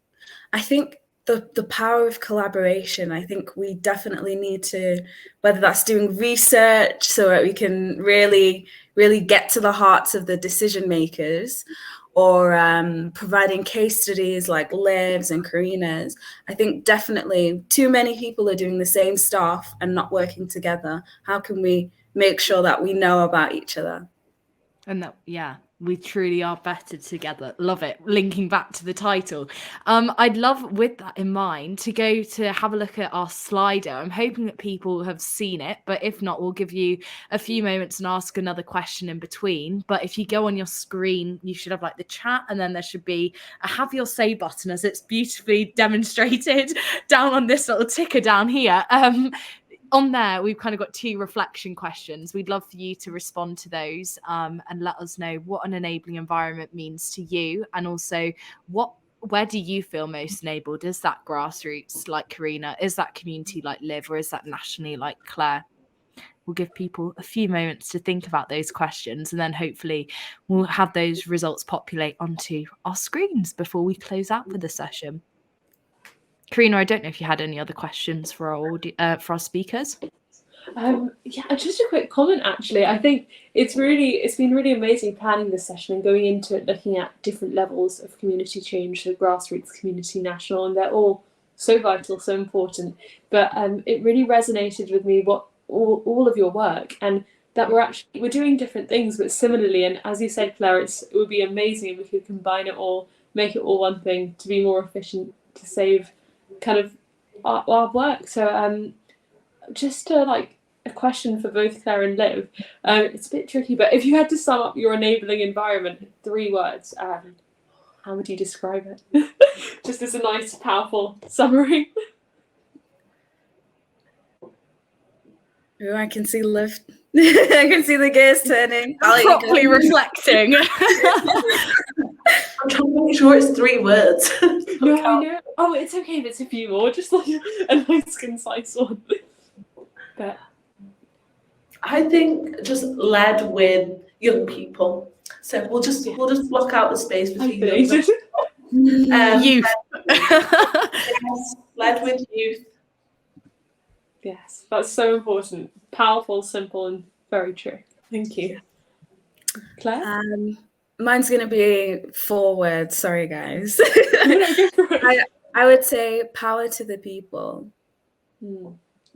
I think the power of collaboration. I think we definitely need to, whether that's doing research so that we can really, really get to the hearts of the decision makers, or providing case studies like Liv's and Karina's. I think definitely too many people are doing the same stuff and not working together. How can we make sure that we know about each other? And that, yeah, we truly are better together. Love it. Linking back to the title. I'd love, with that in mind, to go to have a look at our slider. I'm hoping that people have seen it, but if not, we'll give you a few moments and ask another question in between. But if you go on your screen, you should have like the chat, and then there should be a have your say button, as it's beautifully demonstrated down on this little ticker down here. On there, we've kind of got 2 reflection questions. We'd love for you to respond to those and let us know what an enabling environment means to you, and also where do you feel most enabled? Is that grassroots like Karina? Is that community like Liv? Or is that nationally like Claire? We'll give people a few moments to think about those questions, and then hopefully we'll have those results populate onto our screens before we close out for the session. Karina, I don't know if you had any other questions for our speakers. Yeah, just a quick comment actually. I think it's been really amazing planning this session and going into it looking at different levels of community change, so grassroots, community, national, and they're all so vital, so important. But it really resonated with me what all of your work, and that we're doing different things but similarly, and as you said, Claire, it would be amazing if we could combine it all make it all one thing, to be more efficient, to save kind of our work. So just like a question for both Claire and Liv. It's a bit tricky, but if you had to sum up your enabling environment in 3 words, how would you describe it? Just as a nice, powerful summary. Oh, I can see Liv. I can see the gears turning. Properly reflecting. I'm trying to make sure it's 3 words. No, I know. Oh, it's okay if it's a few more, just like a nice, concise one. But I think just led with young people. So we'll just block out the space between young people. Youth. Yes, led with youth. Yes, that's so important. Powerful, simple, and very true. Thank you. Claire? Mine's going to be 4 words. Sorry, guys. I would say power to the people.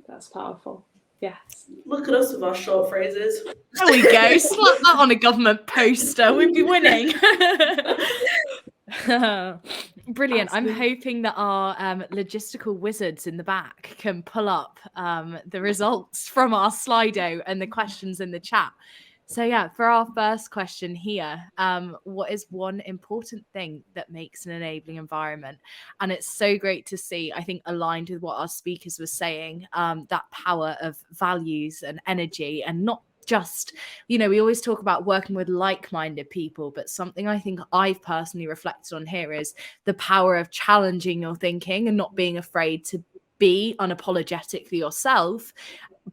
That's powerful. Yes. Look at us with our short phrases. There we go. Slap that on a government poster. We'd be winning. Brilliant. Absolutely. I'm hoping that our logistical wizards in the back can pull up the results from our Slido and the questions in the chat. So yeah, for our first question here, what is one important thing that makes an enabling environment? And it's so great to see, I think, aligned with what our speakers were saying, that power of values and energy, and not just, we always talk about working with like-minded people, but something I think I've personally reflected on here is the power of challenging your thinking and not being afraid to be unapologetic for yourself,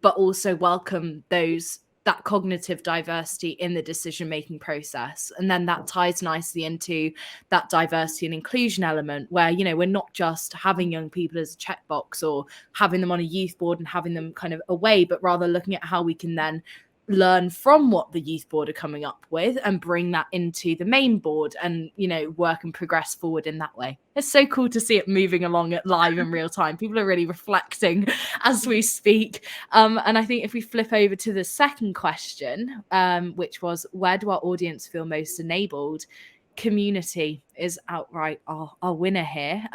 but also welcome that cognitive diversity in the decision-making process. And then that ties nicely into that diversity and inclusion element where, we're not just having young people as a checkbox or having them on a youth board and having them kind of away, but rather looking at how we can then learn from what the youth board are coming up with and bring that into the main board and, work and progress forward in that way. It's so cool to see it moving along at live in real time. People are really reflecting as we speak. And I think if we flip over to the second question, which was, where do our audience feel most enabled? Community is outright our winner here,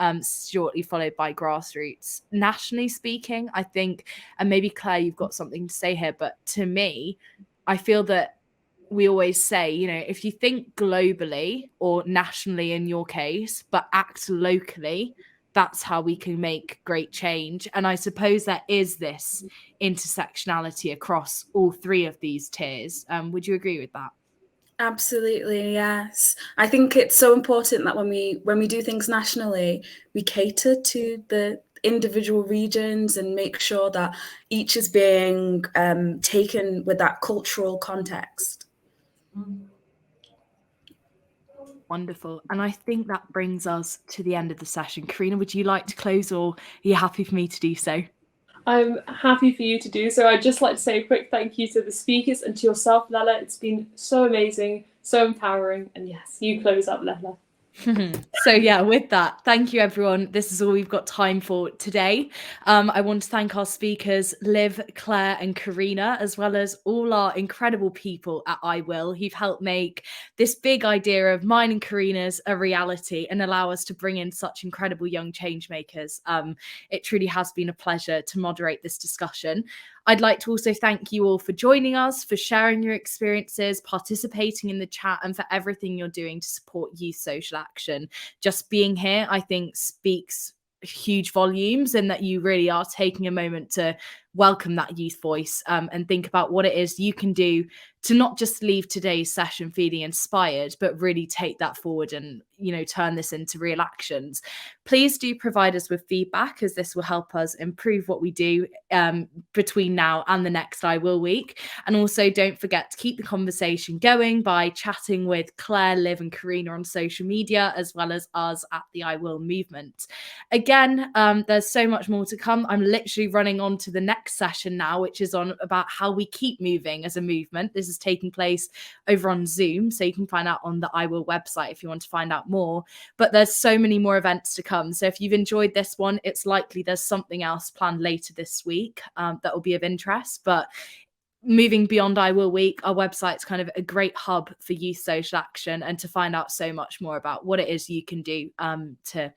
shortly followed by grassroots. Nationally speaking, I think, and maybe Claire, you've got something to say here, but to me, I feel that we always say, if you think globally or nationally in your case, but act locally, that's how we can make great change. And I suppose there is this intersectionality across all 3 of these tiers. Would you agree with that? Absolutely, yes. I think it's so important that when we do things nationally, we cater to the individual regions and make sure that each is being taken with that cultural context. Wonderful. And I think that brings us to the end of the session. Karina, would you like to close, or are you happy for me to do so? I'm happy for you to do so. I'd just like to say a quick thank you to the speakers and to yourself, Lella. It's been so amazing, so empowering. And yes, you close up, Lella. So yeah, with that, thank you everyone. This is all we've got time for today. I want to thank our speakers, Liv, Claire and Karina, as well as all our incredible people at iwill who've helped make this big idea of mine and Karina's a reality and allow us to bring in such incredible young change makers. It truly has been a pleasure to moderate this discussion. I'd like to also thank you all for joining us, for sharing your experiences, participating in the chat, and for everything you're doing to support youth social action. Just being here, I think, speaks huge volumes, and that you really are taking a moment to welcome that youth voice and think about what it is you can do to not just leave today's session feeling inspired, but really take that forward and, turn this into real actions. Please do provide us with feedback, as this will help us improve what we do between now and the next iwill week. And also don't forget to keep the conversation going by chatting with Claire, Liv and Karina on social media, as well as us at the iwill movement. Again, there's so much more to come. I'm literally running on to the next session now, which is on about how we keep moving as a movement. This is taking place over on Zoom, so you can find out on the iwill website if you want to find out more. But there's so many more events to come, so if you've enjoyed this one, it's likely there's something else planned later this week that will be of interest. But moving beyond I Will Week, our website's kind of a great hub for youth social action and to find out so much more about what it is you can do to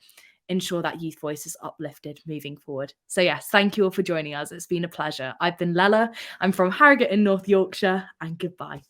ensure that youth voice is uplifted moving forward. So yes, thank you all for joining us. It's been a pleasure. I've been Lella. I'm from Harrogate in North Yorkshire, and goodbye.